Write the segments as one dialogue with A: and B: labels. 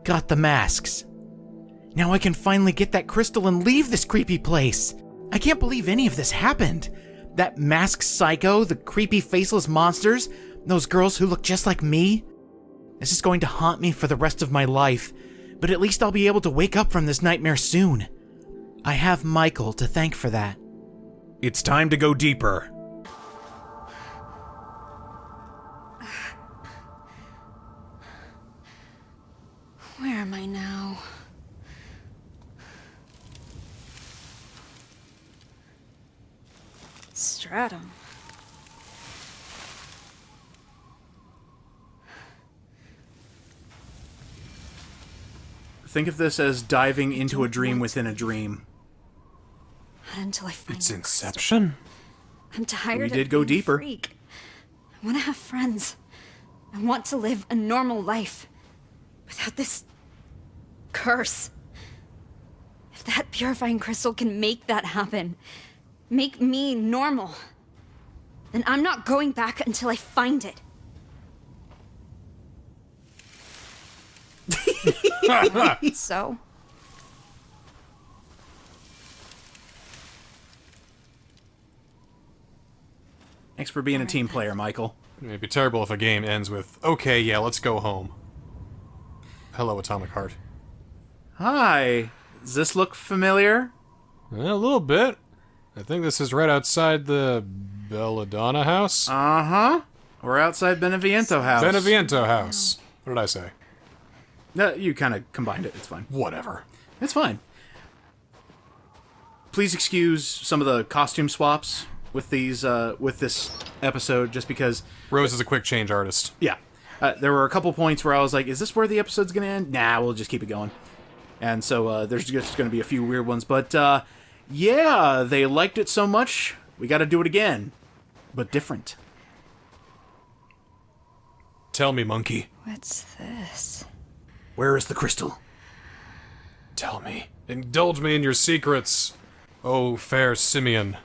A: Got the masks. Now I can finally get that crystal and leave this creepy place. I can't believe any of this happened. That masked psycho, the creepy faceless monsters, those girls who look just like me. This is going to haunt me for the rest of my life, but at least I'll be able to wake up from this nightmare soon. I have Michael to thank for that.
B: It's time to go deeper.
C: Where am I now? Stratum.
A: Think of this as diving into a dream within a dream.
C: Not until I find
B: It's
C: the crystal.
B: Inception?
C: I'm tired
A: We
C: of
A: did go
C: being a
A: deeper.
C: freak. I want to have friends. I want to live a normal life without this curse. If that purifying crystal can make that happen, make me normal, then I'm not going back until I find it. So?
A: Thanks for being a team player, Michael.
B: It'd be terrible if a game ends with, okay, yeah, let's go home. Hello, Atomic Heart.
A: Hi. Does this look familiar?
B: A little bit. I think this is right outside the Belladonna house?
A: Uh-huh. We're outside Beneviento House.
B: Beneviento house. What did I say?
A: No, you kind of combined it. It's fine.
B: Whatever.
A: It's fine. Please excuse some of the costume swaps with these, with this episode, just because...
B: Rose is a quick change artist.
A: Yeah. There were a couple points where I was like, is this where the episode's gonna end? Nah, we'll just keep it going. And so, there's just gonna be a few weird ones. But, yeah, they liked it so much, we gotta do it again. But different.
B: Tell me, monkey.
C: What's this?
A: Where is the crystal?
B: Tell me. Indulge me in your secrets, oh fair Simeon.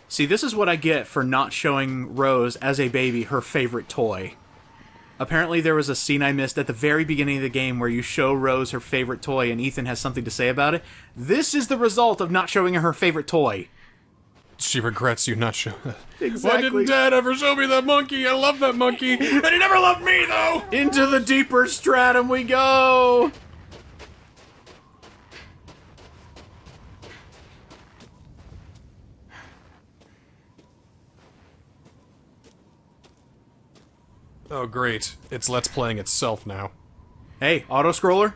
A: See, this is what I get for not showing Rose, as a baby, her favorite toy. Apparently there was a scene I missed at the very beginning of the game where you show Rose her favorite toy and Ethan has something to say about it. This is the result of not showing her her favorite toy.
B: She regrets you not showing that.
A: Exactly.
B: Why didn't Dad ever show me that monkey? I love that monkey. And he never loved me, though!
A: Into the deeper stratum we go!
B: Oh, great. It's Let's Playing itself now.
A: Hey, auto-scroller?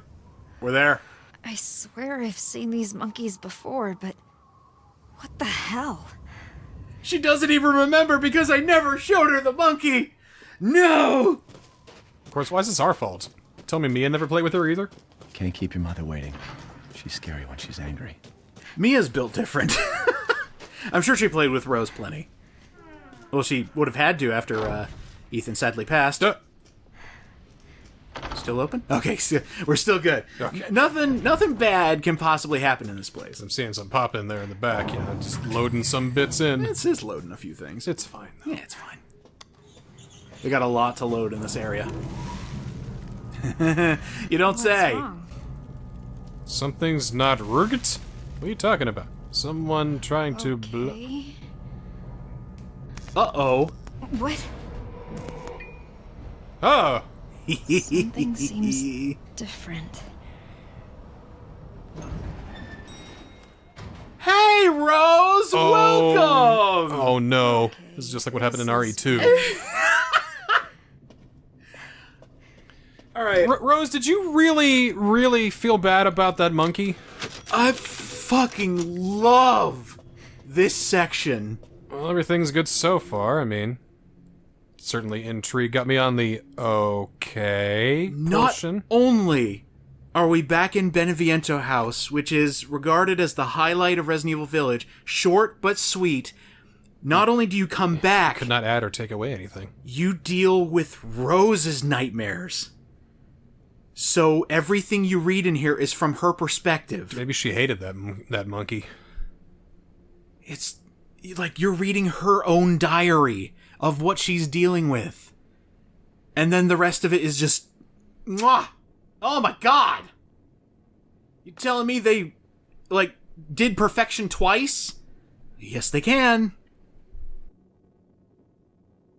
A: We're there.
C: I swear I've seen these monkeys before, but what the hell?
A: She doesn't even remember because I never showed her the monkey! No!
B: Of course, why is this our fault? Tell me Mia never played with her either?
D: Can't keep your mother waiting. She's scary when she's angry.
A: Mia's built different. I'm sure she played with Rose plenty. Well, she would have had to after, Ethan sadly passed. Still open? Okay, we're still good.
B: Okay.
A: Nothing bad can possibly happen in this place.
B: I'm seeing some pop in there in the back, you know, just loading some bits in.
A: It's loading a few things.
B: It's fine, though.
A: Yeah, it's fine. We got a lot to load in this area. You don't say.
C: What's wrong?
B: Something's not rugged? What are you talking about? Someone trying to
C: Okay.
A: Uh-oh.
C: What?
B: Oh!
C: Something seems different.
A: Hey, Rose! Welcome!
B: Oh no. This is just like what happened in RE2.
A: Alright.
B: Rose, did you really feel bad about that monkey?
A: I fucking love this section.
B: Well, everything's good so far, I mean. Certainly intrigue got me on the okay portion.
A: Not only are we back in Beneviento House, which is regarded as the highlight of Resident Evil Village, short but sweet, not only do you come back,
B: Could not add or take away anything.
A: you deal with Rose's nightmares. So everything you read in here is from her perspective.
B: Maybe she hated that monkey.
A: It's like you're reading her own diary of what she's dealing with. And then the rest of it is just... Mwah! Oh my god! You telling me they, like, did perfection twice? Yes, they can.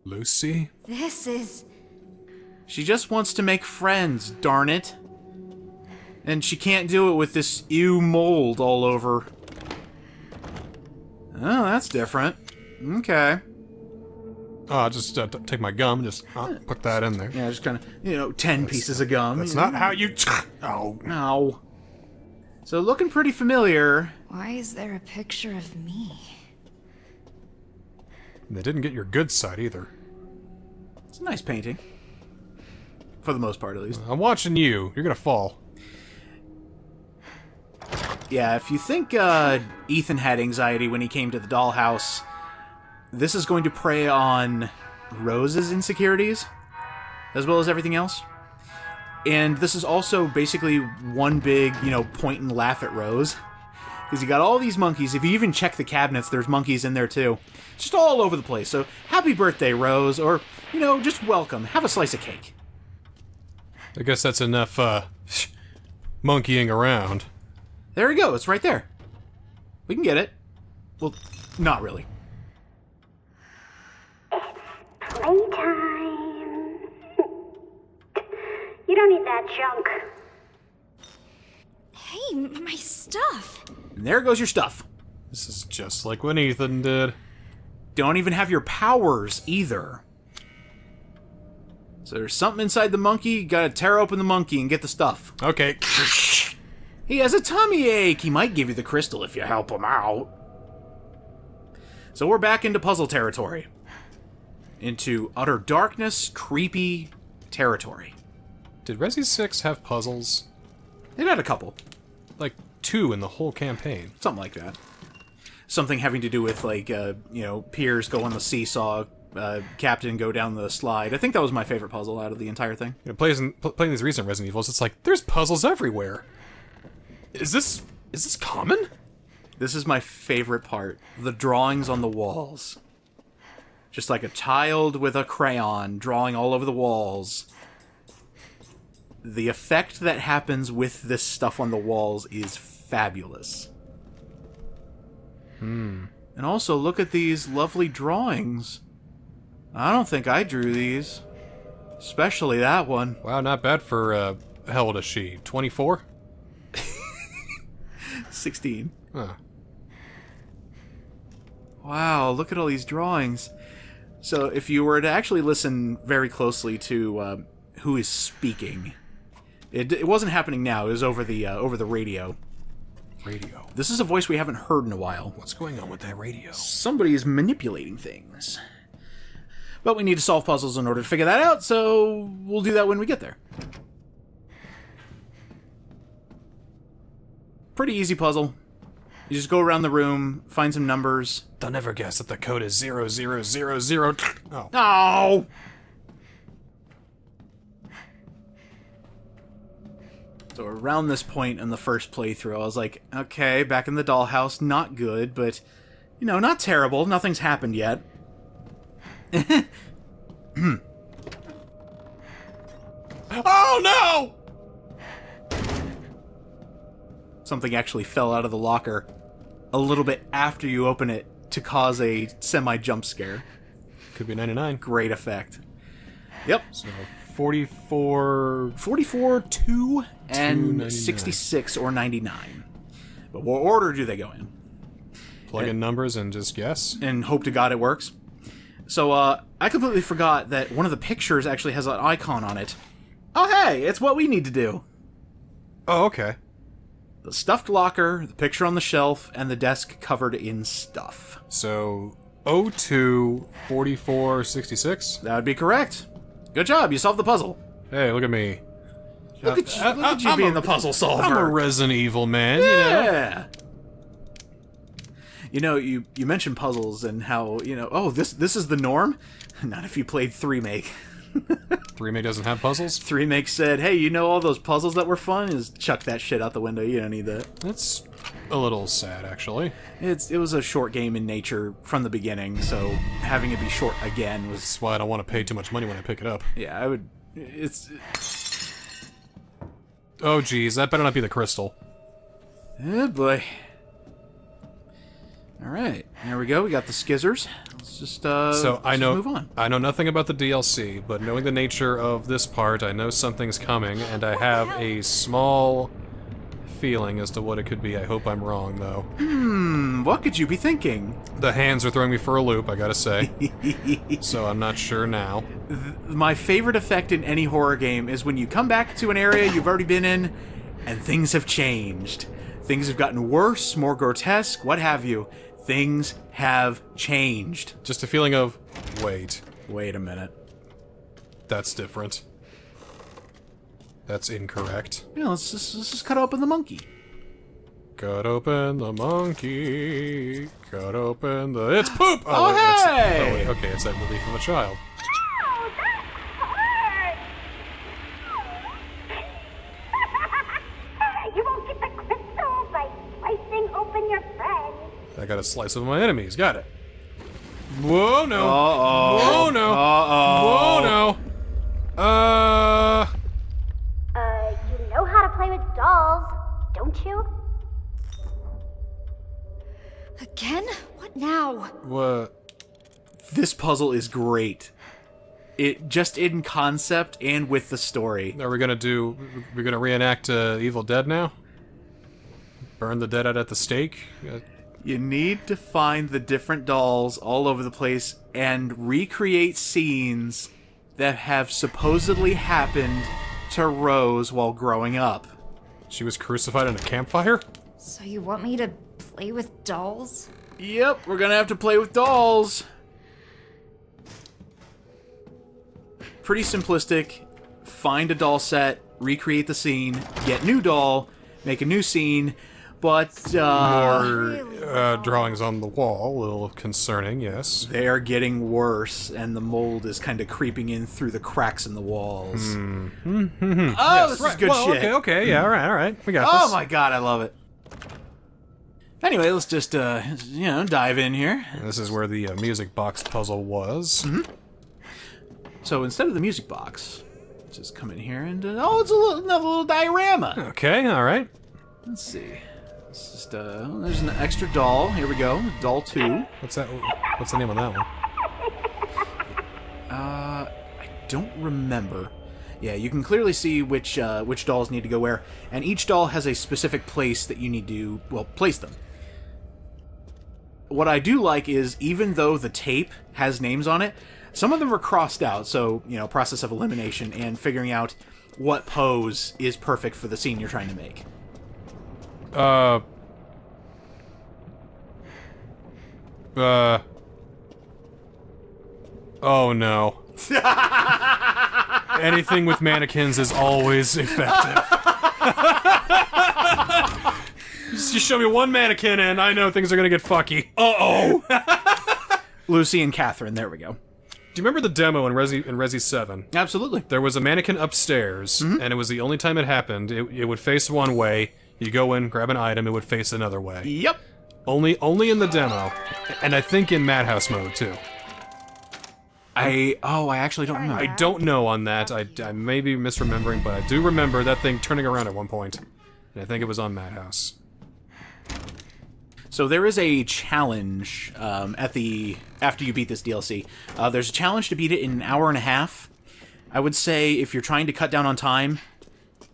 B: Lucy?
C: This is...
A: She just wants to make friends, darn it. And she can't do it with this ew mold all over. Oh, that's different. Okay.
B: Oh, I'll just take my gum and just put that in there.
A: Yeah, just kind of, 10 pieces of gum.
B: That's not how you... Oh.
A: Ow. So looking pretty familiar.
C: Why is there a picture of me?
B: They didn't get your good side either.
A: It's a nice painting. For the most part, at least.
B: I'm watching you. You're gonna fall.
A: Yeah, if you think Ethan had anxiety when he came to the dollhouse, this is going to prey on Rose's insecurities, as well as everything else. And this is also basically one big, point and laugh at Rose. Because you got all these monkeys. If you even check the cabinets, there's monkeys in there too. Just all over the place. So, happy birthday, Rose. Or, just welcome. Have a slice of cake.
B: I guess that's enough, monkeying around.
A: There we go. It's right there. We can get it. Well, not really.
E: Playtime. You don't need that junk.
C: Hey, my stuff!
A: And there goes your stuff.
B: This is just like when Ethan did.
A: Don't even have your powers, either. So there's something inside the monkey, you gotta tear open the monkey and get the stuff.
B: Okay.
A: He has a tummy ache! He might give you the crystal if you help him out. So we're back into puzzle territory. Into utter darkness, creepy territory.
B: Did Resi 6 have puzzles?
A: It had a couple.
B: Like 2 in the whole campaign.
A: Something like that. Something having to do with, like, Piers go on the seesaw, Captain go down the slide. I think that was my favorite puzzle out of the entire thing.
B: Playing these recent Resident Evils, it's like, there's puzzles everywhere. Is this common?
A: This is my favorite part. The drawings on the walls. Just like a child with a crayon drawing all over the walls. The effect that happens with this stuff on the walls is fabulous. And also, look at these lovely drawings. I don't think I drew these. Especially that one.
B: Wow, not bad for, how old is she? 24?
A: 16.
B: Huh.
A: Wow, look at all these drawings. So, if you were to actually listen very closely to who is speaking, it wasn't happening now. It was over the radio.
B: Radio.
A: This is a voice we haven't heard in a while.
B: What's going on with that radio?
A: Somebody is manipulating things. But we need to solve puzzles in order to figure that out, so we'll do that when we get there. Pretty easy puzzle. You just go around the room, find some numbers.
B: They'll never guess that the code is 0000. Oh.
A: Oh! So around this point in the first playthrough, I was like, okay, back in the dollhouse, not good, but, not terrible. Nothing's happened yet.
B: Oh, no!
A: Something actually fell out of the locker a little bit after you open it to cause a semi-jump scare.
B: Could be 99.
A: Great effect. Yep.
B: So 44...
A: 2, and
B: 299.
A: 66 or 99. But what order do they go in?
B: Plug in numbers and just guess.
A: And hope to God it works. So, I completely forgot that one of the pictures actually has an icon on it. Oh, hey, it's what we need to do.
B: Oh, okay.
A: The stuffed locker, the picture on the shelf, and the desk covered in stuff.
B: So, 02, 44, 66?
A: That would be correct. Good job, you solved the puzzle.
B: Hey, look at me.
A: Look at you being the puzzle solver.
B: I'm a Resident Evil man,
A: Yeah. You mentioned puzzles and how, oh, this is the norm? Not if you played 3-Make.
B: 3-Make doesn't have puzzles?
A: 3-Make said, hey, all those puzzles that were fun? Is chuck that shit out the window. You don't need that.
B: That's a little sad, actually.
A: It was a short game in nature from the beginning, so having it be short again was...
B: That's why I don't want to pay too much money when I pick it up.
A: Yeah, I would...
B: Oh, geez, that better not be the crystal.
A: Oh, boy. Alright, there we go. We got the skizzers. Let's just, move on.
B: I know nothing about the DLC, but knowing the nature of this part, I know something's coming, and I have a small feeling as to what it could be. I hope I'm wrong, though.
A: What could you be thinking?
B: The hands are throwing me for a loop, I gotta say. So I'm not sure now.
A: My favorite effect in any horror game is when you come back to an area you've already been in, and things have changed. Things have gotten worse, more grotesque, what have you. Things have changed.
B: Just a feeling of, wait,
A: Wait a minute.
B: that's different. That's incorrect.
A: Yeah, let's just cut open the monkey.
B: Cut open the monkey. Cut open the... It's poop!
A: Oh,
B: wait,
A: hey!
B: oh, wait, okay, it's that relief of a child.
E: Ow, that hurts! You won't get the crystal by slicing open your friend.
B: I got a slice of my enemies. Got it. Whoa, no.
A: Uh-oh.
B: Whoa, no.
A: Uh-oh.
B: Whoa, no.
E: You know how to play with dolls, don't you?
C: Again? What now?
B: What?
A: This puzzle is great. It just in concept and with the story.
B: Are we gonna do... We're gonna reenact Evil Dead now? Burn the dead out at the stake?
A: You need to find the different dolls all over the place and recreate scenes that have supposedly happened to Rose while growing up.
B: She was crucified in a campfire?
C: So you want me to play with dolls?
A: Yep, we're gonna have to play with dolls. Pretty simplistic. Find a doll set, recreate the scene, get new doll, make a new scene, but
B: More drawings on the wall, a little concerning, yes.
A: they are getting worse, and the mold is kind of creeping in through the cracks in the walls. Oh, this is good shit.
B: Okay, yeah, alright, we got this.
A: Oh my god, I love it. Anyway, let's just, dive in here.
B: This is where the music box puzzle was.
A: So instead of the music box, let's just come in here and, it's another little diorama.
B: Okay, alright.
A: Let's see. It's just, there's an extra doll. Here we go. Doll 2.
B: What's that? What's the name on that one?
A: I don't remember. Yeah, you can clearly see which dolls need to go where, and each doll has a specific place that you need to, place them. What I do like is, even though the tape has names on it, some of them are crossed out, so, process of elimination and figuring out what pose is perfect for the scene you're trying to make.
B: Oh no. Anything with mannequins is always effective. Just show me one mannequin and I know things are gonna get fucky. Uh-oh!
A: Lucy and Catherine, there we go.
B: Do you remember the demo in Resi 7?
A: Absolutely.
B: There was a mannequin upstairs, and it was the only time it happened. It would face one way, you go in, grab an item, it would face another way.
A: Yep.
B: Only in the demo, and I think in Madhouse mode, too.
A: I actually don't remember.
B: I don't know on that, I may be misremembering, but I do remember that thing turning around at one point, and I think it was on Madhouse.
A: So there is a challenge after you beat this DLC. There's a challenge to beat it in an hour and a half. I would say if you're trying to cut down on time,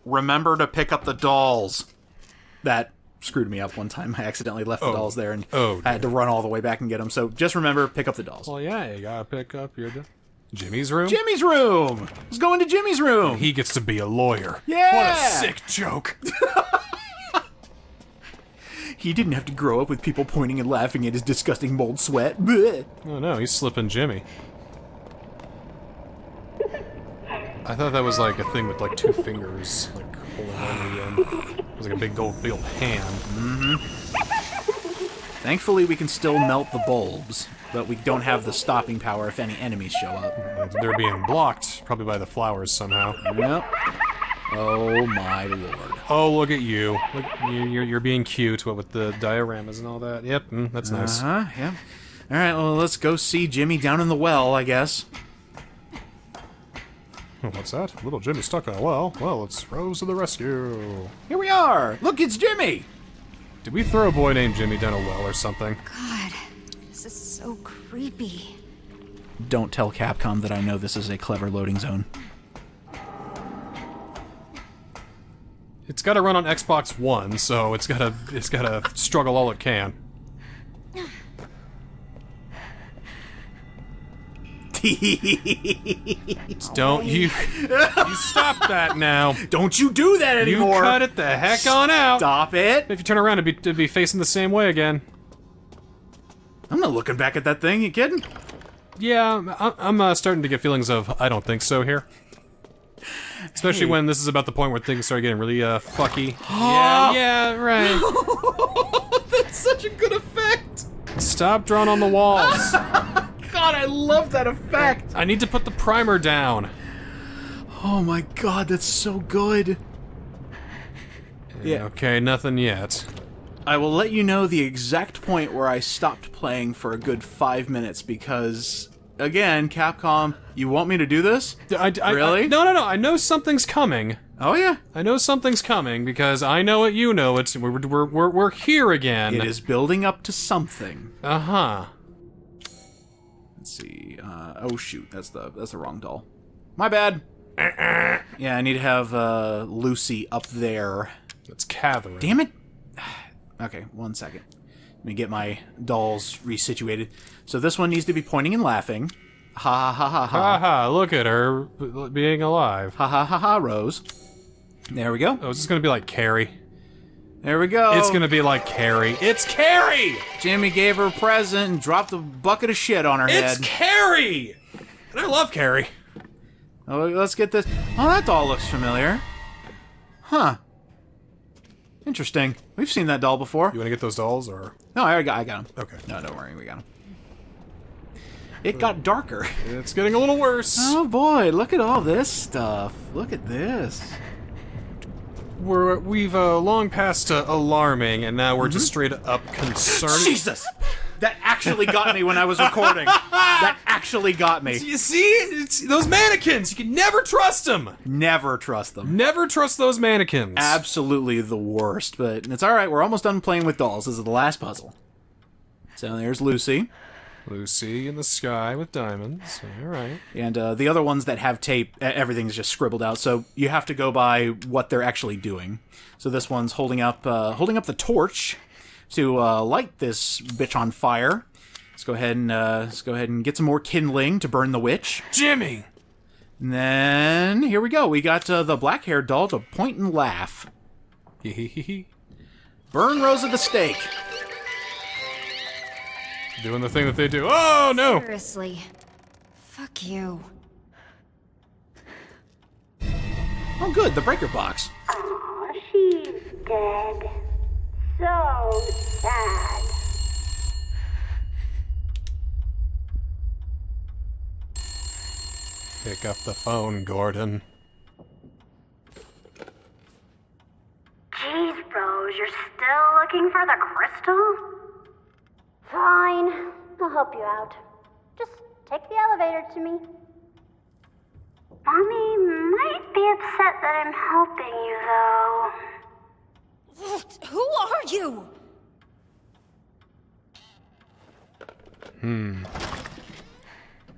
A: remember to pick up the dolls. That screwed me up one time. I accidentally left the dolls there, and I had to run all the way back and get them. So just remember, pick up the dolls.
B: Well, yeah, you gotta pick up Jimmy's room.
A: Jimmy's room! Let's go into Jimmy's room!
B: He gets to be a lawyer.
A: Yeah!
B: What a sick joke.
A: He didn't have to grow up with people pointing and laughing at his disgusting mold sweat. Blech.
B: Oh no, he's slipping Jimmy. I thought that was like a thing with like two fingers, like holding on the end. It was like a big old hand.
A: Mm-hmm. Thankfully, we can still melt the bulbs, but we don't have the stopping power if any enemies show up.
B: They're being blocked, probably by the flowers somehow.
A: Yep. Oh my lord.
B: Oh, look at you. Look, you're being cute, what with the dioramas and all that. Yep, that's nice.
A: Yeah. Alright, well, let's go see Jimmy down in the well, I guess.
B: What's that? Little Jimmy stuck in a well. Well, it's Rose to the rescue.
A: Here we are! Look, it's Jimmy!
B: Did we throw a boy named Jimmy down a well or something?
C: God, this is so creepy.
A: Don't tell Capcom that I know this is a clever loading zone.
B: It's gotta run on Xbox One, so it's gotta struggle all it can. Don't you stop that now.
A: Don't you do that anymore!
B: You cut it the heck on out!
A: Stop it!
B: If you turn around, it'd be facing the same way again.
A: I'm not looking back at that thing, you kidding?
B: Yeah, I'm starting to get feelings of I don't think so here. Especially when this is about the point where things start getting really, fucky. Yeah, right.
A: That's such a good effect!
B: Stop drawing on the walls.
A: God, I love that effect!
B: I need to put the primer down.
A: Oh my god, that's so good. Yeah.
B: Okay, nothing yet.
A: I will let you know the exact point where I stopped playing for a good 5 minutes because, again, Capcom, you want me to do this? Really?
B: No. I know something's coming.
A: Oh yeah.
B: I know something's coming because I know it. You know it. We're here again.
A: It is building up to something.
B: Uh-huh.
A: Let's see. Oh shoot, that's the wrong doll. My bad. Yeah, I need to have Lucy up there.
B: It's Catherine.
A: Damn it. Okay, 1 second. Let me get my dolls resituated. So this one needs to be pointing and laughing. Ha ha ha ha ha.
B: Ha ha, look at her being alive.
A: Ha ha ha ha, Rose. There we go.
B: Oh, is this gonna be like Carrie?
A: There we go.
B: It's gonna be like Carrie. It's Carrie!
A: Jimmy gave her a present and dropped a bucket of shit on her head.
B: It's Carrie! And I love Carrie.
A: Oh, let's get this. Oh, that doll looks familiar. Huh. Interesting. We've seen that doll before.
B: You wanna get those dolls, or?
A: No, I got them.
B: Okay.
A: No, don't worry, we got them. It got darker.
B: It's getting a little worse.
A: Oh boy, look at all this stuff. Look at this.
B: We've long passed alarming, and now we're just straight up concerned.
A: Jesus! That actually got me when I was recording. That actually got me.
B: You see? It's those mannequins! You can never trust them!
A: Never trust them.
B: Never trust those mannequins.
A: Absolutely the worst, but it's alright, we're almost done playing with dolls. This is the last puzzle. So there's Lucy.
B: Lucy in the sky with diamonds. Alright.
A: And the other ones that have tape, everything's just scribbled out, so you have to go by what they're actually doing. So this one's holding up the torch to light this bitch on fire. Let's go ahead and get some more kindling to burn the witch.
B: Jimmy!
A: And then here we go. We got the black-haired doll to point and laugh. Burn Rose at the stake.
B: Doing the thing that they do. Oh no!
C: Seriously. Fuck you.
A: Oh good, the breaker box.
E: Aw, she's dead. So sad.
B: Pick up the phone, Gordon.
E: Jeez, Rose, you're still looking for the crystal? Fine, I'll help you out. Just take the elevator to me. Mommy might be upset that I'm helping you, though.
C: Who are you?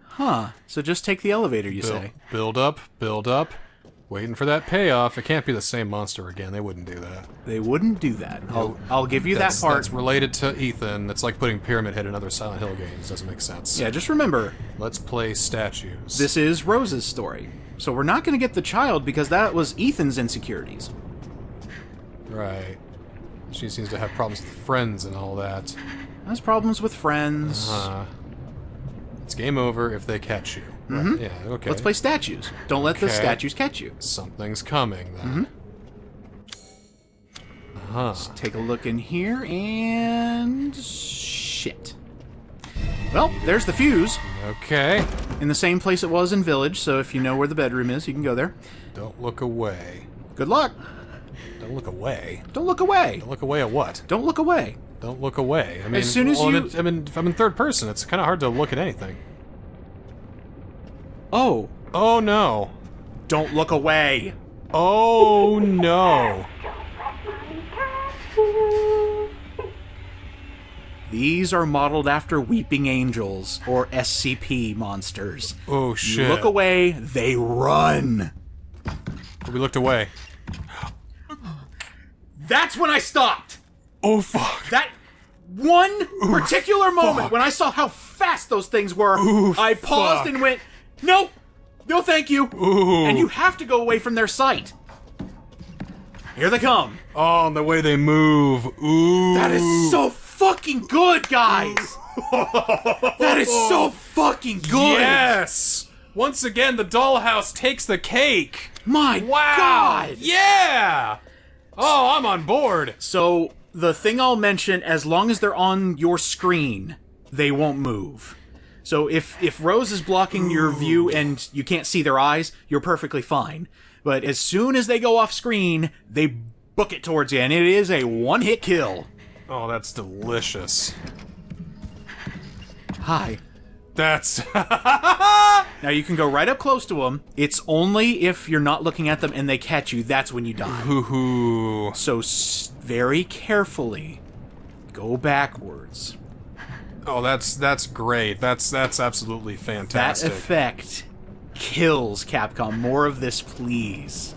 A: Huh. So just take the elevator, you say?
B: Build up. Waiting for that payoff. It can't be the same monster again. They wouldn't do that.
A: They wouldn't do that. I'll give you that part.
B: That's related to Ethan. It's like putting Pyramid Head in other Silent Hill games. Doesn't make sense.
A: Yeah, just remember,
B: Let's play statues.
A: this is Rose's story. So we're not going to get the child because that was Ethan's insecurities.
B: Right. She seems to have problems with friends and all that.
A: Has problems with friends.
B: It's game over if they catch you. Right. Yeah, okay.
A: Let's play statues. Don't let the
B: Okay.
A: statues catch you.
B: Something's coming, then.
A: Take a look in here, and... shit. Well, there's the fuse.
B: Okay.
A: In the same place it was in Village, so if you know where the bedroom is, you can go there.
B: Don't look away.
A: Good luck.
B: Don't look away.
A: Don't look away.
B: Don't look away at what?
A: Don't look away.
B: Don't look away. I mean,
A: As soon as you...
B: if I'm in third person, it's kind of hard to look at anything.
A: Oh.
B: Oh no.
A: Don't look away.
B: Oh, no.
A: These are modeled after weeping angels, or SCP monsters.
B: Oh, shit.
A: You look away, they run.
B: We looked away.
A: That's when I stopped.
B: Oh, fuck.
A: That one particular moment when I saw how fast those things were, I paused and went, nope, no thank you. And you have to go away from their sight. Here they come.
B: Oh, and the way they move. Ooh.
A: That is so fucking good, guys. That is so fucking good.
B: Yes. Once again, the dollhouse takes the cake.
A: My God.
B: Yeah. Oh, I'm on board.
A: So, the thing I'll mention, as long as they're on your screen, they won't move. So if Rose is blocking your view and you can't see their eyes, you're perfectly fine. But as soon as they go off screen, they book it towards you, and it is a one-hit kill.
B: Oh, that's delicious.
A: Hi.
B: That's...
A: Now you can go right up close to them. It's only if you're not looking at them and they catch you, that's when you die.
B: Ooh.
A: So very carefully, go backwards.
B: Oh, that's great. That's absolutely fantastic.
A: That effect kills Capcom. More of this, please.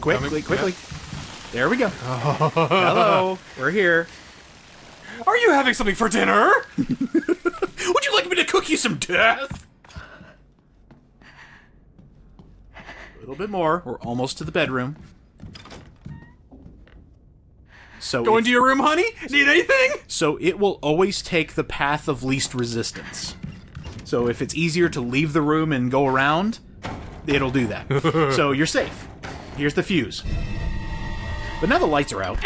A: Quickly.
B: Yep.
A: There we go. Hello, we're here.
B: Are you having something for dinner?
A: Would you like me to cook you some death? A little bit more. We're almost to the bedroom. So
B: Go into your room, honey? Need anything?
A: So it will always take the path of least resistance. So if it's easier to leave the room and go around, it'll do that. So you're safe. Here's the fuse. But now the lights are out.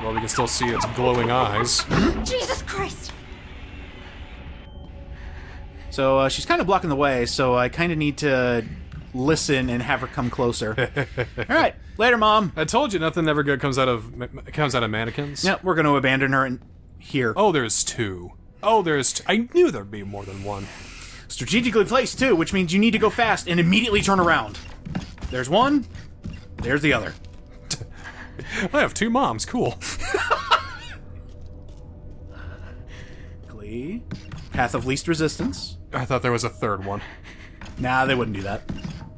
B: Well, we can still see its glowing eyes.
C: Jesus Christ!
A: So she's kind of blocking the way, so I kind of need to listen and have her come closer. All right, later, Mom.
B: I told you nothing ever good comes out of mannequins.
A: Yep, we're going to abandon her here.
B: Oh, there's two. Oh, there's two. I knew there'd be more than one.
A: Strategically placed, too, which means you need to go fast and immediately turn around. There's one, there's the other.
B: I have two moms, cool.
A: Glee. Path of least resistance.
B: I thought there was a third one.
A: Nah, they wouldn't do that.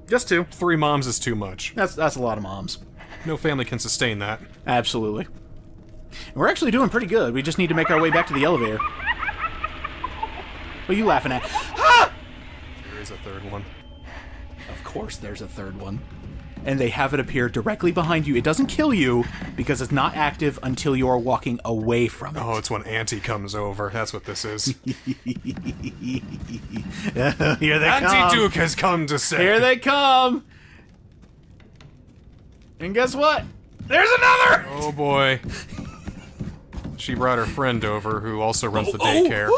A: Just two.
B: 3 moms is too much.
A: That's a lot of moms.
B: No family can sustain that.
A: Absolutely. We're actually doing pretty good. We just need to make our way back to the elevator. What are you laughing at? Ah!
B: There is a third one.
A: Of course there's a third one. And they have it appear directly behind you. It doesn't kill you, because it's not active until you are walking away from it.
B: Oh, it's when Auntie comes over. That's what this is.
A: Here they come.
B: Auntie Duke has come to say.
A: Here they come. And guess what? There's another!
B: Oh, boy. She brought her friend over, who also runs the daycare.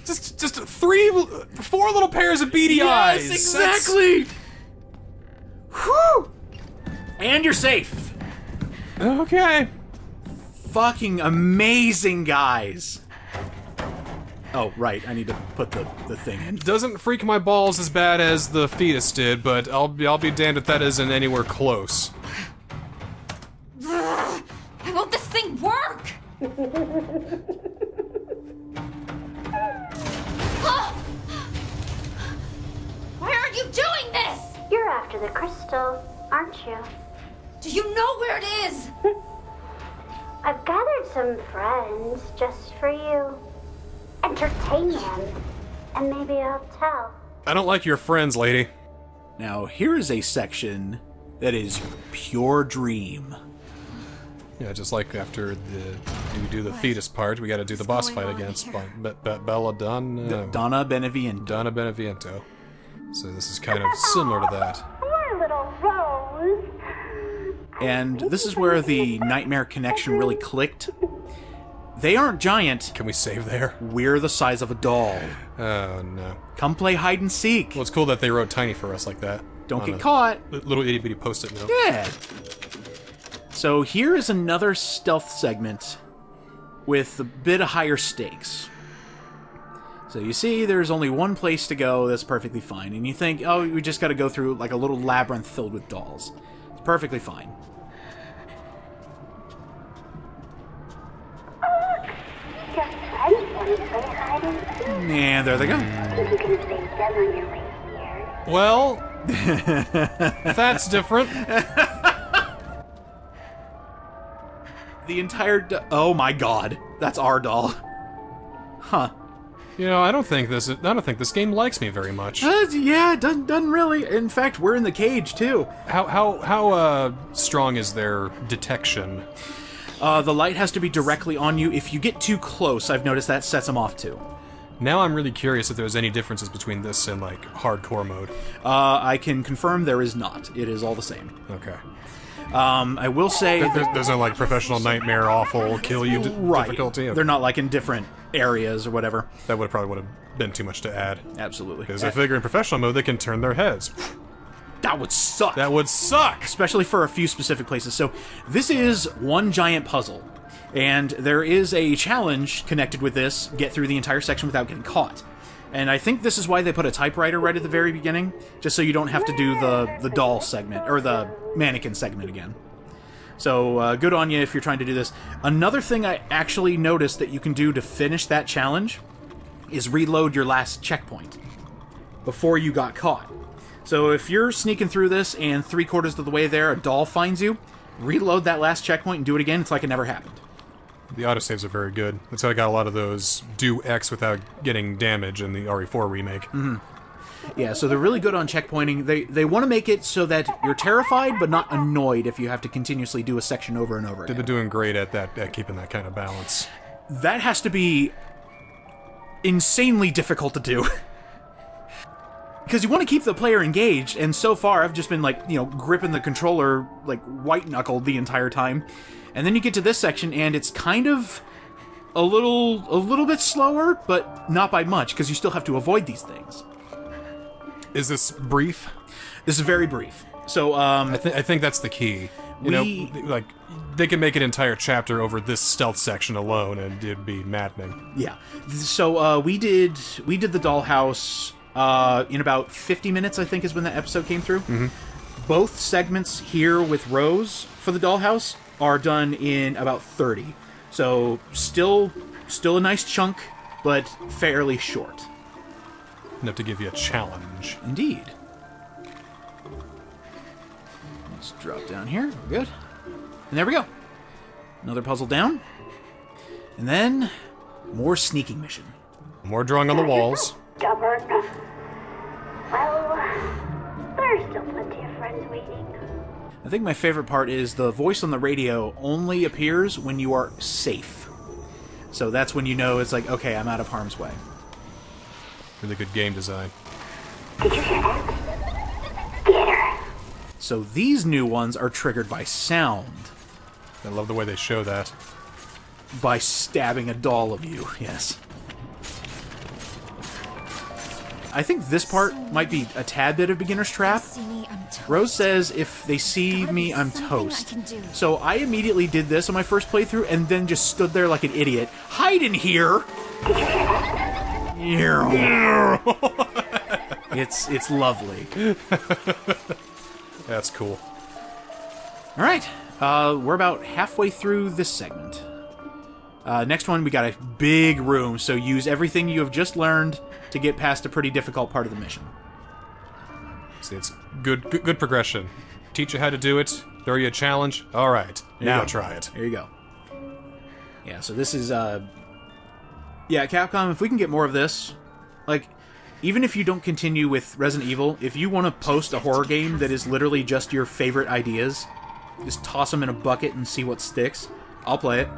B: Just 4 little pairs of beady eyes.
A: Yes, exactly. Whew! And you're safe.
B: Okay.
A: Fucking amazing, guys. Oh, right. I need to put the thing in.
B: Doesn't freak my balls as bad as the fetus did, but I'll be damned if that isn't anywhere close.
C: I won't this thing work? Why are you doing this?
E: You're after the crystal, aren't you?
C: Do you know where it is?
E: I've gathered some friends just for you. Entertain them, and maybe I'll tell.
B: I don't like your friends, lady.
A: Now, here is a section that is pure dream.
B: Yeah, just like after we do the fetus part, we gotta do the boss fight against Bella
A: Donna Beneviento.
B: Donna Beneviento. So this is kind of similar to that.
E: Poor little Rose.
A: And this is where the Nightmare connection really clicked. They aren't giant.
B: Can we save there?
A: We're the size of a doll.
B: Oh, no.
A: Come play hide and seek.
B: Well, it's cool that they wrote tiny for us like that.
A: Don't get caught.
B: Little itty-bitty post-it note.
A: Yeah. So here is another stealth segment with a bit of higher stakes. So you see, there's only one place to go that's perfectly fine. And you think, oh, we just gotta go through like a little labyrinth filled with dolls. It's perfectly fine.
E: Your friends want to play hide and seek.
A: And there they go.
E: Think you can evade them on your way here?
B: Well, that's different.
A: The entire oh my god, that's our doll. Huh.
B: You know, I don't think this game likes me very much.
A: Yeah, it doesn't really. In fact, we're in the cage too.
B: How strong is their detection?
A: The light has to be directly on you. If you get too close, I've noticed that sets them off too.
B: Now I'm really curious if there's any differences between this and, like, hardcore mode.
A: I can confirm there is not. It is all the same.
B: Okay.
A: I will say...
B: There's no, like, professional nightmare, awful, kill you difficulty? Okay.
A: They're not, like, in different areas or whatever.
B: That probably would have been too much to add.
A: Absolutely.
B: Because I figure in professional mode, they can turn their heads.
A: That would suck.
B: That would suck!
A: Especially for a few specific places. So, this is one giant puzzle. And there is a challenge connected with this, get through the entire section without getting caught. And I think this is why they put a typewriter right at the very beginning, just so you don't have to do the doll segment, or the mannequin segment again. So, good on you if you're trying to do this. Another thing I actually noticed that you can do to finish that challenge is reload your last checkpoint before you got caught. So if you're sneaking through this and 3/4 of the way there a doll finds you, reload that last checkpoint and do it again. It's like it never happened.
B: The autosaves are very good. That's how I got a lot of those do X without getting damage in the RE4 remake.
A: Mm-hmm. Yeah, so they're really good on checkpointing. They want to make it so that you're terrified but not annoyed if you have to continuously do a section over and over again.
B: They're doing great at that, at keeping that kind of balance.
A: That has to be insanely difficult to do. Because you want to keep the player engaged, and so far I've just been, like, you know, gripping the controller, like, white-knuckled the entire time. And then you get to this section, and it's kind of a little bit slower, but not by much, because you still have to avoid these things.
B: Is this brief?
A: This is very brief. So,
B: I think that's the key. You know, like, they can make an entire chapter over this stealth section alone, and it'd be maddening.
A: Yeah. So, we did the dollhouse in about 50 minutes, I think, is when that episode came through.
B: Mm-hmm.
A: Both segments here with Rose for the dollhouse are done in about 30. So, still a nice chunk, but fairly short.
B: Enough to give you a challenge.
A: Indeed. Let's drop down here. We're good. And there we go. Another puzzle down. And then, more sneaking mission.
B: More drawing on the walls.
E: Stubborn. Well, there's still plenty of friends waiting.
A: I think my favorite part is the voice on the radio only appears when you are safe. So that's when you know it's like, okay, I'm out of harm's way.
B: Really good game design.
E: Did you hear that? Theater.
A: So these new ones are triggered by sound.
B: I love the way they show that.
A: By stabbing a doll of you, yes. I think this part might be a tad bit of beginner's trap. Rose says if they see me, I'm toast. So I immediately did this on my first playthrough and then just stood there like an idiot. Hide in here! It's lovely.
B: That's cool.
A: Alright, we're about halfway through this segment. Next one, we got a big room, so use everything you have just learned to get past a pretty difficult part of the mission.
B: See, it's good progression. Teach you how to do it, throw you a challenge. All right, now try it.
A: There you go. Yeah, so this is, yeah, Capcom, if we can get more of this, like, even if you don't continue with Resident Evil, if you want to post a horror game that is literally just your favorite ideas, just toss them in a bucket and see what sticks, I'll play it.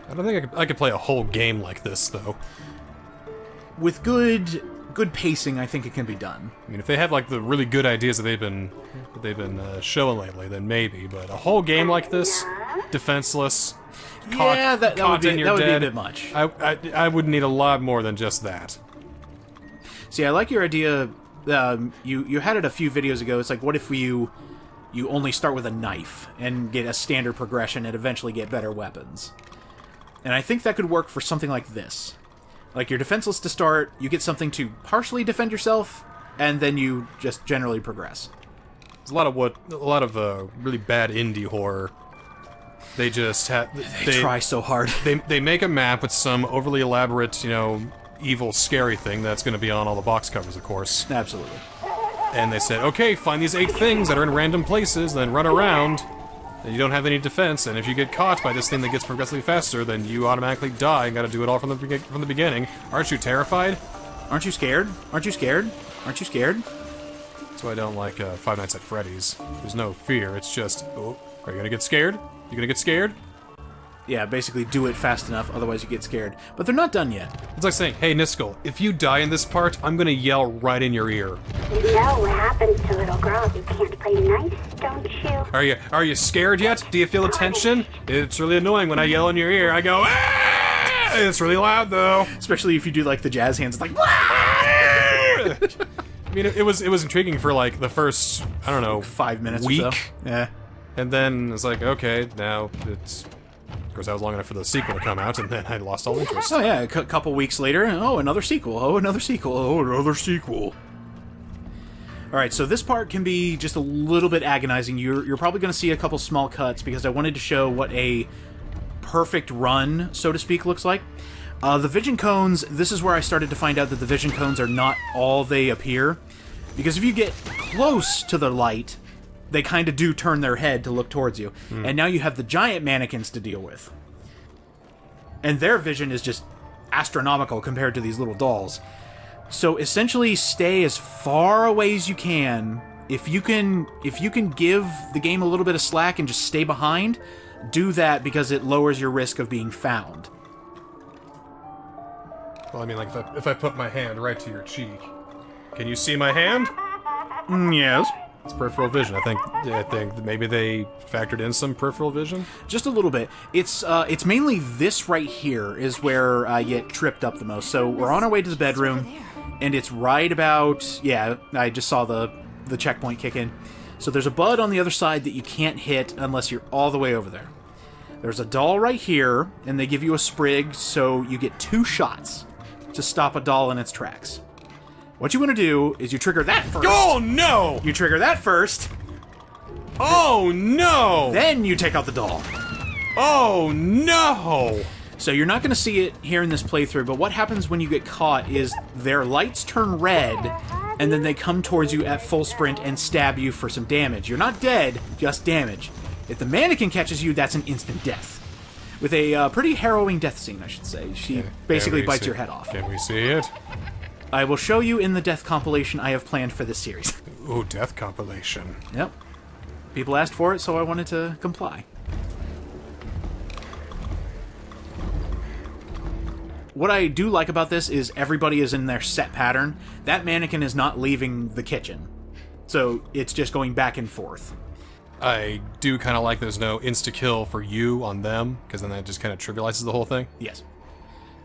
B: I don't think I could play a whole game like this, though.
A: With good pacing, I think it can be done.
B: I mean, if they have like the really good ideas that they've been showing lately, then maybe. But a whole game like this, defenseless,
A: that would be a bit much.
B: I would need a lot more than just that.
A: See, I like your idea. You had it a few videos ago. It's like, what if you only start with a knife and get a standard progression and eventually get better weapons? And I think that could work for something like this. Like, you're defenseless to start, you get something to partially defend yourself, and then you just generally progress.
B: There's a lot of really bad indie horror. They just have...
A: They try so hard.
B: They make a map with some overly elaborate, you know, evil, scary thing that's going to be on all the box covers, of course.
A: Absolutely.
B: And they said, okay, find these 8 things that are in random places, then run around, and you don't have any defense, and if you get caught by this thing that gets progressively faster, then you automatically die and gotta do it all from the beginning. Aren't you terrified?
A: Aren't you scared? Aren't you scared? Aren't you scared?
B: That's why I don't like Five Nights at Freddy's. There's no fear, it's just, oh, are you gonna get scared? You gonna get scared?
A: Yeah, basically do it fast enough, otherwise you get scared. But they're not done yet.
B: It's like saying, hey, Niskel, if you die in this part, I'm gonna yell right in your ear.
E: You know what happens to little girls who can't play nice, don't you?
B: Are you scared yet? Do you feel the tension? It's really annoying when I yell in your ear. I go, ah! It's really loud, though.
A: Especially if you do, like, the jazz hands. It's like,
B: I mean, it was intriguing for, like, the first, I don't know,
A: 5 minutes
B: week.
A: or so. Yeah.
B: And then it's like, okay, now it's... Of course, that was long enough for the sequel to come out, and then I lost all interest.
A: Oh yeah, a couple weeks later, oh, another sequel, oh, another sequel, oh, another sequel. Alright, so this part can be just a little bit agonizing. You're probably going to see a couple small cuts, because I wanted to show what a perfect run, so to speak, looks like. The vision cones, this is where I started to find out that the vision cones are not all they appear. Because if you get close to the light, they kind of do turn their head to look towards you. And now you have the giant mannequins to deal with. And their vision is just astronomical compared to these little dolls. So essentially stay as far away as you can. If you can give the game a little bit of slack and just stay behind, do that because it lowers your risk of being found.
B: Well, I mean, like, if I put my hand right to your cheek, can you see my hand?
A: Yes.
B: It's peripheral vision. I think maybe they factored in some peripheral vision.
A: Just a little bit. It's mainly this right here is where I get tripped up the most. So we're on our way to the bedroom, and it's right about, yeah, I just saw the checkpoint kick in. So there's a bud on the other side that you can't hit unless you're all the way over there. There's a doll right here, and they give you a sprig, so you get 2 shots to stop a doll in its tracks. What you want to do is you trigger that first.
B: Oh, no!
A: You trigger that first.
B: Oh, no!
A: Then you take out the doll.
B: Oh, no!
A: So you're not going to see it here in this playthrough, but what happens when you get caught is their lights turn red, and then they come towards you at full sprint and stab you for some damage. You're not dead, just damage. If the mannequin catches you, that's an instant death. With a pretty harrowing death scene, I should say. She basically bites your head off.
B: Can we see it?
A: I will show you in the death compilation I have planned for this series.
B: Ooh, death compilation.
A: Yep. People asked for it, so I wanted to comply. What I do like about this is everybody is in their set pattern. That mannequin is not leaving the kitchen. So it's just going back and forth.
B: I do kind of like there's no insta-kill for you on them, because then that just kind of trivializes the whole thing.
A: Yes.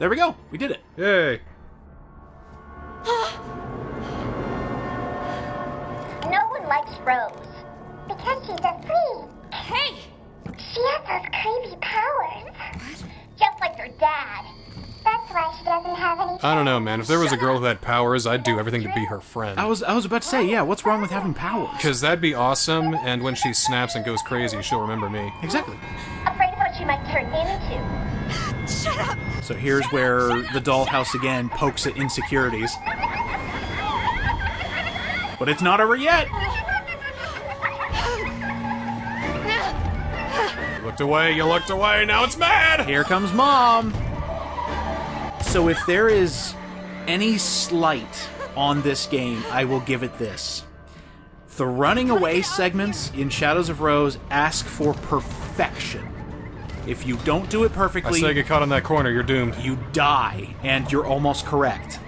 A: There we go. We did it.
B: Yay.
E: No one likes Rose. Because she's a freak.
C: Hey!
E: She has those crazy powers. Just like her dad. That's why she doesn't have any...
B: I don't know, man. If there was a girl who had powers, I'd do everything to be her friend.
A: I was about to say, yeah, what's wrong with having powers?
B: Because that'd be awesome, and when she snaps and goes crazy, she'll remember me.
A: Exactly.
E: Afraid of what she might turn into.
C: Shut up!
A: So here's where the dollhouse again pokes at insecurities. But it's not over yet!
B: You looked away, now it's mad!
A: Here comes Mom! So if there is any slight on this game, I will give it this. The running away segments in Shadows of Rose ask for perfection. If you don't do it perfectly,
B: I say get caught in that corner, you're doomed.
A: you die, and you're almost correct.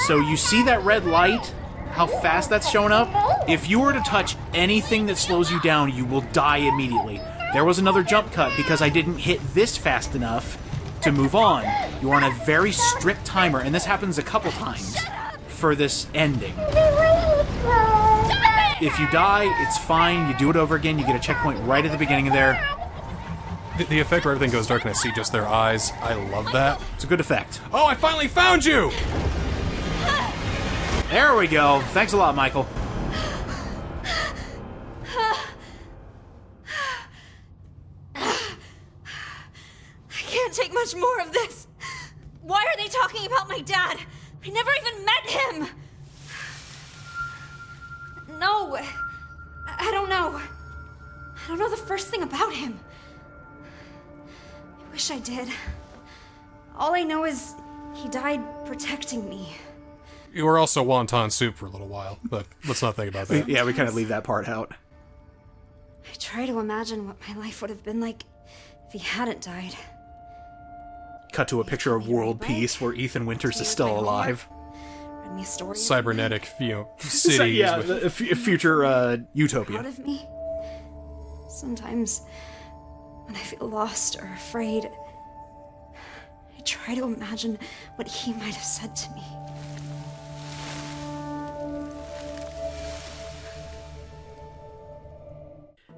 A: So you see that red light? How fast that's showing up? If you were to touch anything that slows you down, you will die immediately. There was another jump cut because I didn't hit this fast enough to move on. You're on a very strict timer, and this happens a couple times for this ending. If you die, it's fine. You do it over again. You get a checkpoint right at the beginning of there.
B: The effect where everything goes dark and I see just their eyes, I love that.
A: It's a good effect.
B: Oh, I finally found you!
A: There we go. Thanks a lot, Michael.
C: I can't take much more of this. Why are they talking about my dad? I never even met him. No, I don't know. I don't know the first thing about him. I wish I did. All I know is he died protecting me.
B: You were also wonton soup for a little while, but let's not think about that.
A: Yeah, we kind of leave that part out.
C: I try to imagine what my life would have been like if he hadn't died.
A: Cut to a picture of world peace where Ethan Winters is still alive.
C: Read me a story.
B: Cybernetic, cities.
A: Yeah,
B: with...
A: a future utopia.
C: Proud of me. Sometimes, when I feel lost or afraid, I try to imagine what he might have said to me.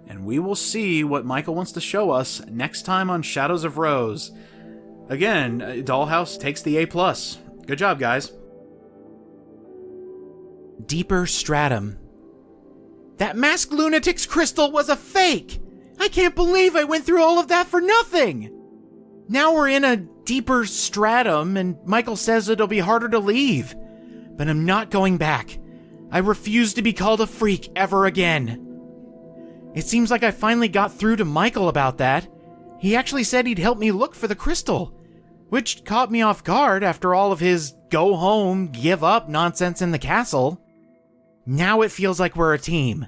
A: And we will see what Michael wants to show us next time on Shadows of Rose. Again, Dollhouse takes the A+. Good job, guys. Deeper stratum. That masked lunatic's crystal was a fake! I can't believe I went through all of that for nothing! Now we're in a deeper stratum, and Michael says it'll be harder to leave. But I'm not going back. I refuse to be called a freak ever again. It seems like I finally got through to Michael about that. He actually said he'd help me look for the crystal, which caught me off guard after all of his go home, give up nonsense in the castle. Now it feels like we're a team.